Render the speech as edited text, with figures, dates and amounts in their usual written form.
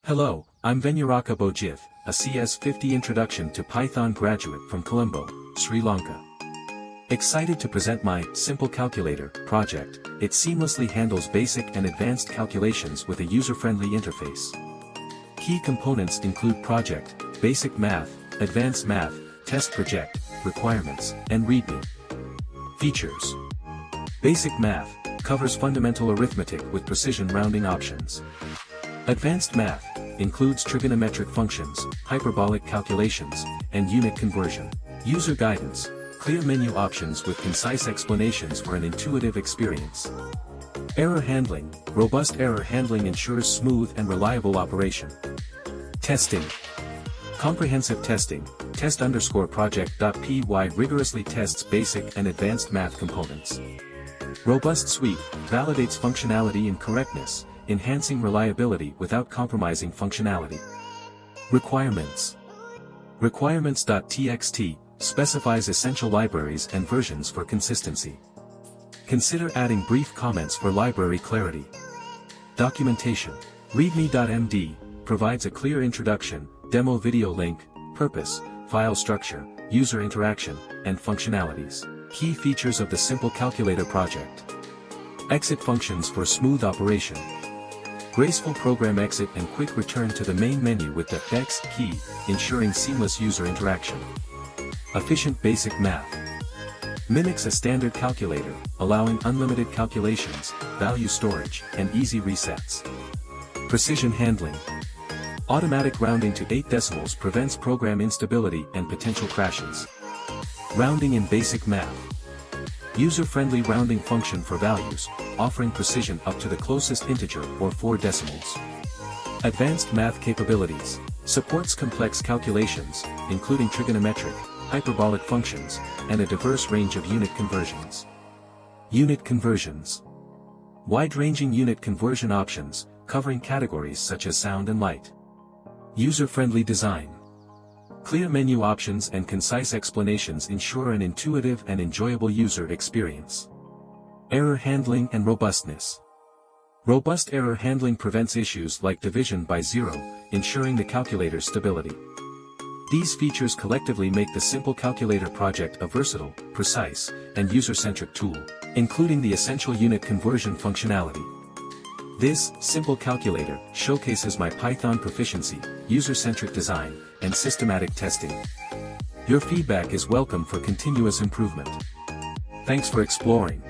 Hello, I'm Venyaraka Bojith, a CS50 Introduction to Python graduate from Colombo, Sri Lanka. Excited to present my Simple Calculator project. It seamlessly handles basic and advanced calculations with a user-friendly interface. Key components include project, basic math, advanced math, test project, requirements, and README. Features. Basic math covers fundamental arithmetic with precision rounding options. Advanced math includes trigonometric functions, hyperbolic calculations, and unit conversion. User guidance, clear menu options with concise explanations for an intuitive experience. Error handling, robust error handling ensures smooth and reliable operation. Testing. Comprehensive testing, test_project.py rigorously tests basic and advanced math components. Robust suite, validates functionality and correctness, enhancing reliability without compromising functionality. Requirements. Requirements.txt specifies essential libraries and versions for consistency. Consider adding brief comments for library clarity. Documentation. README.md provides a clear introduction, demo video link, purpose, file structure, user interaction, and functionalities. Key features of the Simple Calculator project. Exit functions for smooth operation. Graceful program exit and quick return to the main menu with the X key, ensuring seamless user interaction. Efficient basic math. Mimics a standard calculator, allowing unlimited calculations, value storage, and easy resets. Precision handling. Automatic rounding to 8 decimals prevents program instability and potential crashes. Rounding in basic math. User-friendly rounding function for values, offering precision up to the closest integer or 4 decimals. Advanced math capabilities. Supports complex calculations, including trigonometric, hyperbolic functions, and a diverse range of unit conversions. Unit conversions. Wide-ranging unit conversion options, covering categories such as sound and light. User-friendly design. Clear menu options and concise explanations ensure an intuitive and enjoyable user experience. Error handling and robustness. Robust error handling prevents issues like division by zero, ensuring the calculator's stability. These features collectively make the Simple Calculator project a versatile, precise, and user-centric tool, including the essential unit conversion functionality. This Simple Calculator showcases my Python proficiency, user-centric design, and systematic testing. Your feedback is welcome for continuous improvement. Thanks for exploring.